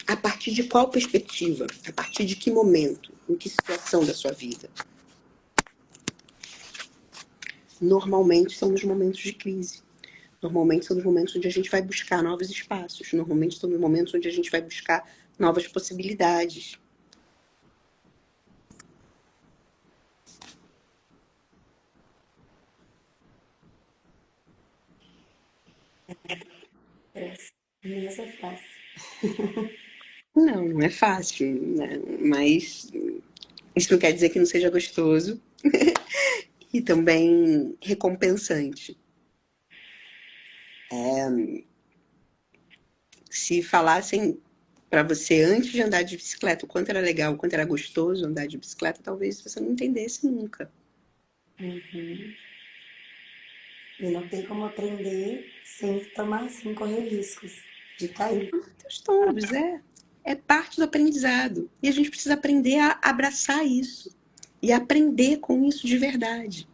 A partir de qual perspectiva? A partir de que momento? Em que situação da sua vida? Normalmente são nos momentos de crise. Normalmente são nos momentos onde a gente vai buscar novos espaços. Normalmente são nos momentos onde a gente vai buscar novas possibilidades. Isso é fácil. Não é fácil, né? Mas isso não quer dizer que não seja gostoso e também recompensante. Se falassem para você antes de andar de bicicleta o quanto era legal, o quanto era gostoso andar de bicicleta, talvez você não entendesse nunca. Uhum. E não tem como aprender sem tomar, sem correr riscos de cair. Teus tombos, é parte do aprendizado. E a gente precisa aprender a abraçar isso e aprender com isso de verdade.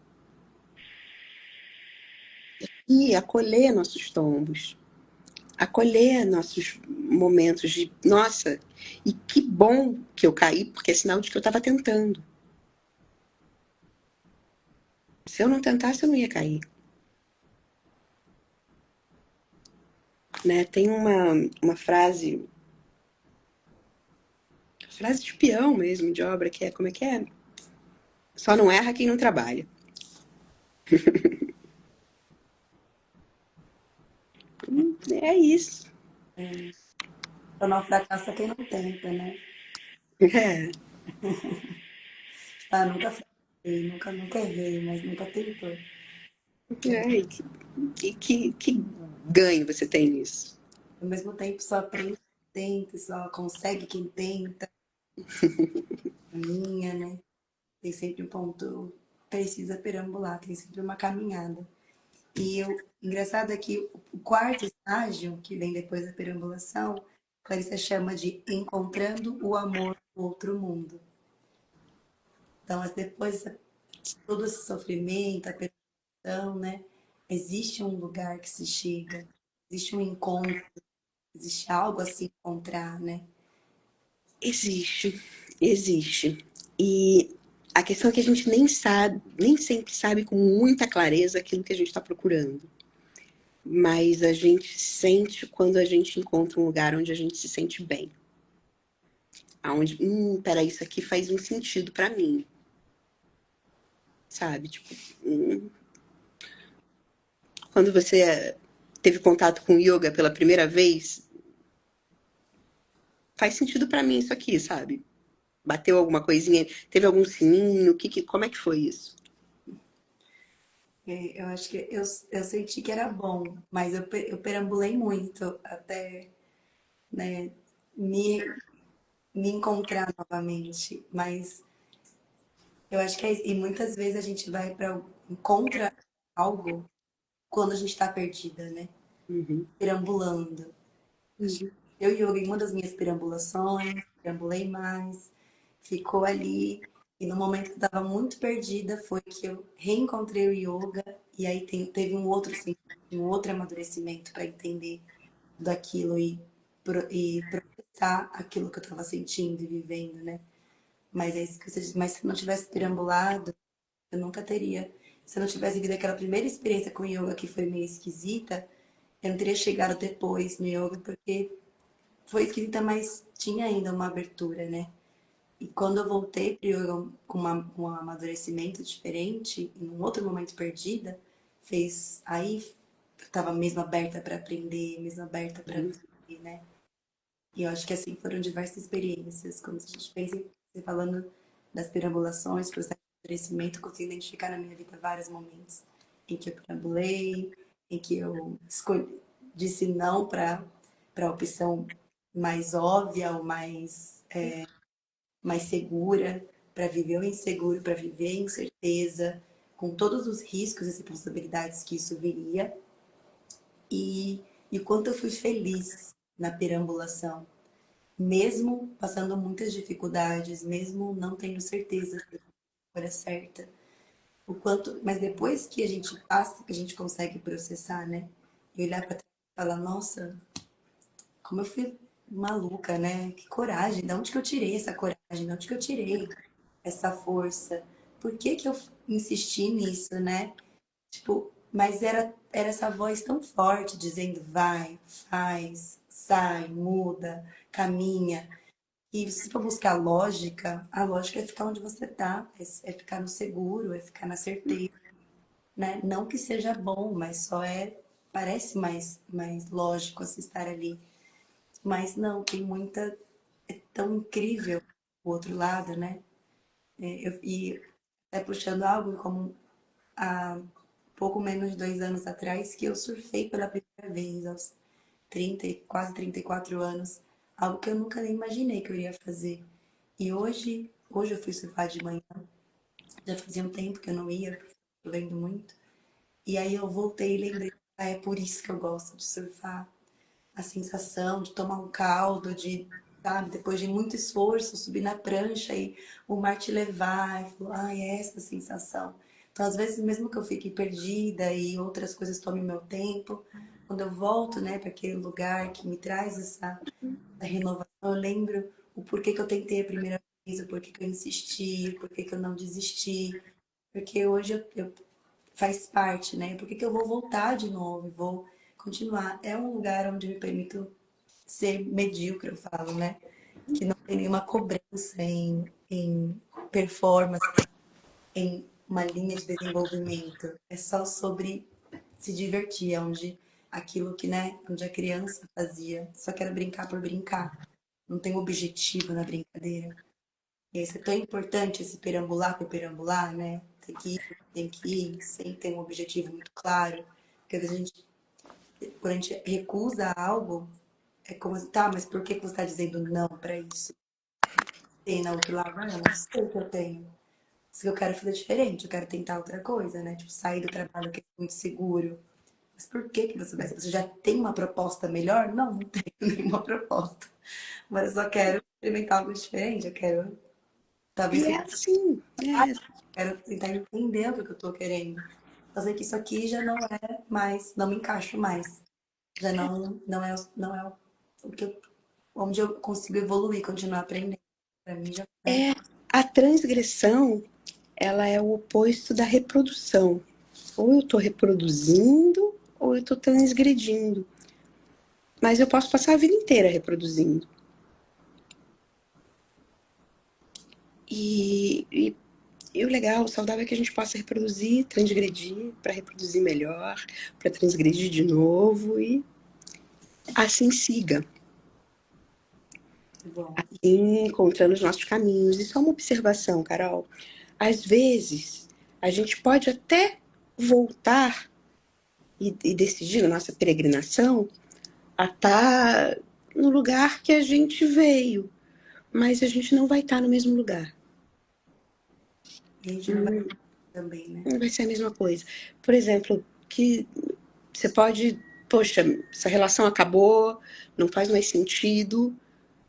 E acolher nossos tombos, acolher nossos momentos de, nossa, e que bom que eu caí, porque é sinal de que eu estava tentando. Se eu não tentasse, eu não ia cair. Né? Tem uma frase de peão mesmo, de obra, que é, como é que é? Só não erra quem não trabalha. É isso. Só não fracassa quem não tenta, né? É. Ah, nunca fracassei, nunca errei, mas nunca tentou. Que ganho você tem nisso? Ao mesmo tempo, só aprende quem tenta, só consegue quem tenta. Caminha, né? Tem sempre um ponto, precisa perambular, tem sempre uma caminhada. E engraçado é que o quarto estágio, que vem depois da perambulação, Clarissa chama de encontrando o amor no outro mundo. Então, depois de todo esse sofrimento, a perambulação, né? Existe um lugar que se chega, existe um encontro, existe algo a se encontrar, né? Existe, existe. E a questão é que a gente nem sabe, nem sempre sabe com muita clareza aquilo que a gente está procurando. Mas a gente sente quando a gente encontra um lugar onde a gente se sente bem. Aonde, peraí, isso aqui faz um sentido para mim. Sabe? Tipo, quando você teve contato com yoga pela primeira vez, faz sentido para mim isso aqui, sabe? Bateu alguma coisinha, teve algum sininho, como é que foi isso? Eu acho que eu senti que era bom, mas eu perambulei muito até, né, me, me encontrar novamente. Mas eu acho que é isso. E muitas vezes a gente vai para encontra algo quando a gente está perdida, né? Uhum, Perambulando. uhum, Eu yoga em uma das minhas perambulações, perambulei mais, ficou ali. E no momento que eu estava muito perdida, foi que eu reencontrei o yoga. E aí teve um outro sentido, um outro amadurecimento para entender daquilo e processar aquilo que eu estava sentindo e vivendo, né? Mas é isso que você diz. Mas se eu não tivesse perambulado, eu nunca teria. Se eu não tivesse vivido aquela primeira experiência com yoga que foi meio esquisita, eu não teria chegado depois no yoga, porque foi esquisita, mas tinha ainda uma abertura, né? E quando eu voltei pro yoga com um amadurecimento diferente, em um outro momento perdida, fez. Aí eu tava mesmo aberta para aprender, mesmo aberta para uhum. viver, né? E eu acho que assim foram diversas experiências. Quando a gente pensa em você falando das perambulações, processo de crescimento, eu consigo identificar na minha vida vários momentos em que eu perambulei, em que eu escolhi, disse não para a opção mais óbvia ou mais segura, para viver o inseguro, para viver a incerteza, com todos os riscos e responsabilidades que isso viria, e, e o quanto eu fui feliz na perambulação, mesmo passando muitas dificuldades, mesmo não tendo certeza da escolha certa. O quanto, mas depois que a gente passa, que a gente consegue processar, né? E olhar para trás e falar, nossa, como eu fui maluca, né? Que coragem, de onde que eu tirei essa coragem? De onde que eu tirei essa força? Por que que eu insisti nisso, né? Tipo, mas era essa voz tão forte dizendo vai, faz, sai, muda, caminha. E se for buscar lógica, a lógica é ficar onde você tá, é ficar no seguro, é ficar na certeza, né? Não que seja bom, mas só parece mais lógico assim, estar ali. Mas não, tem muita, é tão incrível o outro lado, né? E até puxando algo como há pouco menos de 2 anos atrás, que eu surfei pela primeira vez, aos 30, quase 34 anos, algo que eu nunca nem imaginei que eu iria fazer. E hoje eu fui surfar de manhã, já fazia um tempo que eu não ia, porque eu chovendo muito. E aí eu voltei e lembrei, ah, é por isso que eu gosto de surfar. A sensação de tomar um caldo, de, sabe, depois de muito esforço, subir na prancha e o mar te levar. E falou, ai, é essa sensação. Então, às vezes, mesmo que eu fique perdida e outras coisas tomem meu tempo, quando eu volto, né, para aquele lugar que me traz essa renovação, eu lembro o porquê que eu tentei a primeira vez, o porquê que eu insisti, o porquê que eu não desisti. Porque hoje faz parte, né? Por que que eu vou voltar de novo? Vou continuar. É um lugar onde me permito ser medíocre, eu falo, né? Que não tem nenhuma cobrança em performance, em uma linha de desenvolvimento. É só sobre se divertir, é onde aquilo que, né, onde a criança fazia, só quero brincar por brincar. Não tem objetivo na brincadeira. E isso é tão importante, esse perambular por perambular, né? Tem que ir, sem ter um objetivo muito claro. Porque às vezes quando a gente recusa algo, é como assim, tá, mas por que que você está dizendo não para isso? Tem na outro lado, ah, eu não sei o que eu tenho. Se eu quero fazer diferente, eu quero tentar outra coisa, né? Tipo, sair do trabalho que é muito seguro. Mas por que que você vai? Você já tem uma proposta melhor? Não, não tenho nenhuma proposta. Mas eu só quero experimentar algo diferente. Eu quero, talvez, E é assim, é, quero tentar entender o que eu tô querendo. Fazer que isso aqui já não é mais, não me encaixo mais. Já não é o que onde eu consigo evoluir, continuar aprendendo. Pra mim já é. a transgressão, ela é o oposto da reprodução. Ou eu estou reproduzindo, ou eu estou transgredindo. Mas eu posso passar a vida inteira reproduzindo. E o legal, o saudável é que a gente possa reproduzir, transgredir, para reproduzir melhor, para transgredir de novo e assim siga. Bom, Assim, encontrando os nossos caminhos. Isso é uma observação, Carol. Às vezes, a gente pode até voltar e decidir na nossa peregrinação a estar no lugar que a gente veio, mas a gente não vai estar no mesmo lugar. E a gente não vai também, né? Não vai ser a mesma coisa. Por exemplo, que você pode, poxa, essa relação acabou, não faz mais sentido,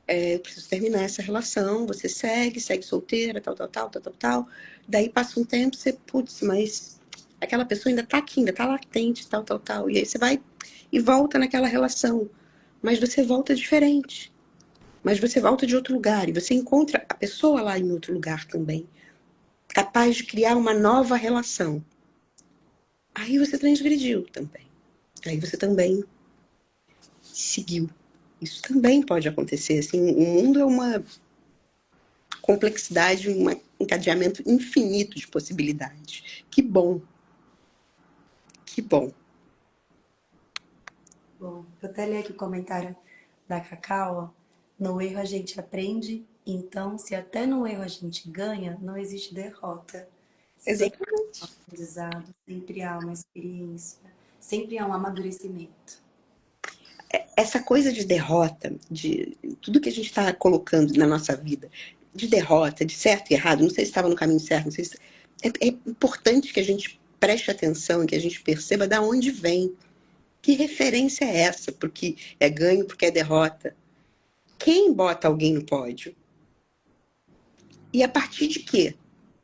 eu preciso terminar essa relação, você segue solteira, tal. Daí passa um tempo, você, putz, mas aquela pessoa ainda tá aqui, ainda tá latente, tal. E aí você vai e volta naquela relação. Mas você volta diferente. Mas você volta de outro lugar e você encontra a pessoa lá em outro lugar também, capaz de criar uma nova relação. Aí você transgrediu também. Aí você também seguiu. Isso também pode acontecer. Assim, o mundo é uma complexidade, um encadeamento infinito de possibilidades. Que bom. Que bom. Bom, eu até li aqui o comentário da Cacau. No erro a gente aprende, então se até no erro a gente ganha, não existe derrota. Sempre há um Exatamente. aprendizado, sempre há uma experiência, sempre há um amadurecimento. Essa coisa de derrota, de tudo que a gente está colocando na nossa vida, de derrota, de certo e errado, não sei se estava no caminho certo, não sei se... é importante que a gente preste atenção e que a gente perceba de onde vem. Que referência é essa? Porque é ganho, porque é derrota. Quem bota alguém no pódio? E a partir de quê?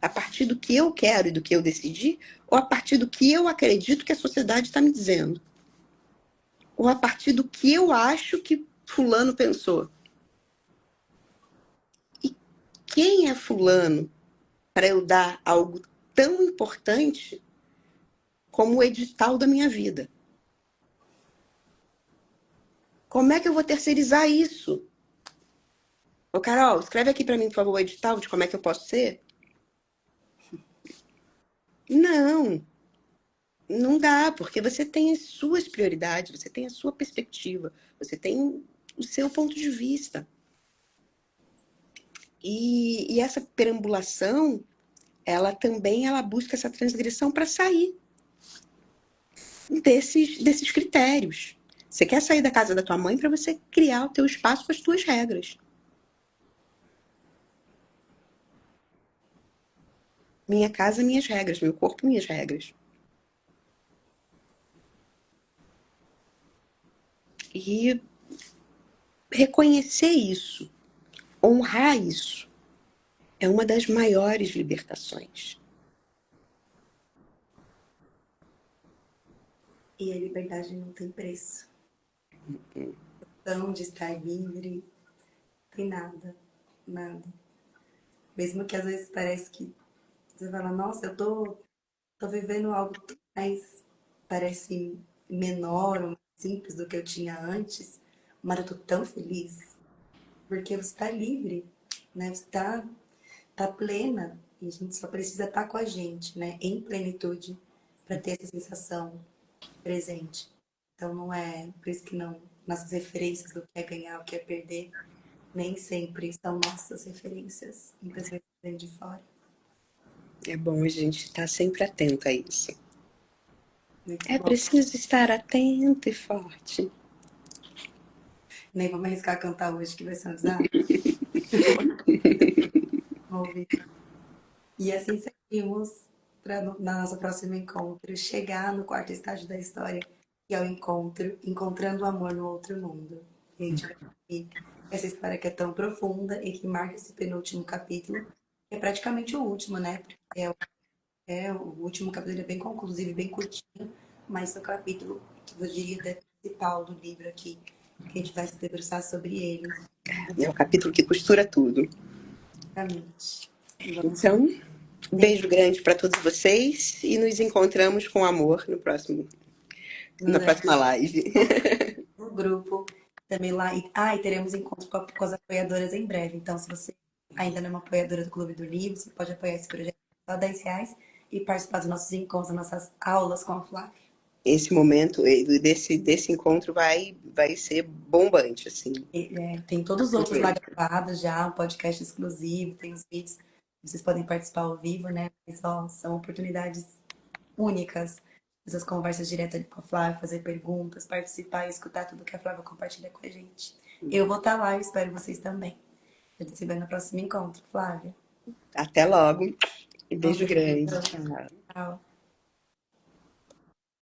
A partir do que eu quero e do que eu decidi? Ou a partir do que eu acredito que a sociedade está me dizendo? Ou a partir do que eu acho que fulano pensou? E quem é fulano para eu dar algo tão importante como o edital da minha vida? Como é que eu vou terceirizar isso? Ô, Carol, escreve aqui para mim, por favor, o edital de como é que eu posso ser? Não, não dá, porque você tem as suas prioridades, você tem a sua perspectiva, você tem o seu ponto de vista. E essa perambulação, ela busca essa transgressão para sair desses critérios. Você quer sair da casa da tua mãe para você criar o teu espaço com as tuas regras. Minha casa, minhas regras. Meu corpo, minhas regras. E reconhecer isso, honrar isso, é uma das maiores libertações. E a liberdade não tem preço. Então, de estar livre, tem nada, nada. Mesmo que às vezes parece que você fala, nossa, eu tô vivendo algo tão mais, parece menor ou mais simples do que eu tinha antes, mas eu tô tão feliz, porque você tá livre, né? Você tá plena, e a gente só precisa estar com a gente, né? Em plenitude, para ter essa sensação presente. Então não é, por isso que não, nossas referências do que é ganhar, o que é perder, nem sempre são nossas referências, muitas vezes vem de fora. É bom a gente estar sempre atento a isso. Muito É bom. preciso estar atento e forte. Nem vamos arriscar cantar hoje, que vai ser um desastre. Vamos ouvir. E assim seguimos para no nosso próximo encontro chegar no quarto estágio da história, que é o encontro, encontrando o amor no outro mundo. E a gente vai ver essa história que é tão profunda e que marca esse penúltimo capítulo, que é praticamente o último, né? Porque o último capítulo, ele é bem conclusivo, bem curtinho, mas o capítulo que eu diria é principal do livro aqui, que a gente vai se debruçar sobre ele. É o capítulo que costura tudo. Exatamente. E vamos Então, um beijo grande para todos vocês e nos encontramos com amor na próxima live. no grupo também lá. E teremos encontro com as apoiadoras em breve. Então, se você ainda não é uma apoiadora do Clube do Livro, você pode apoiar esse projeto por só R$ 10 e participar dos nossos encontros, das nossas aulas com a Flávia. Esse momento desse encontro vai ser bombante, assim. Tem todos os outros lá gravados já, um podcast exclusivo, tem os vídeos. Vocês podem participar ao vivo, né? Mas, ó, são oportunidades únicas. Essas conversas diretas com a Flávia, fazer perguntas, participar e escutar tudo que a Flávia compartilha com a gente. Eu vou estar lá, eu espero vocês também. A gente se vê no próximo encontro, Flávia. Até logo e Um beijo beijo. grande. Tchau. Tchau.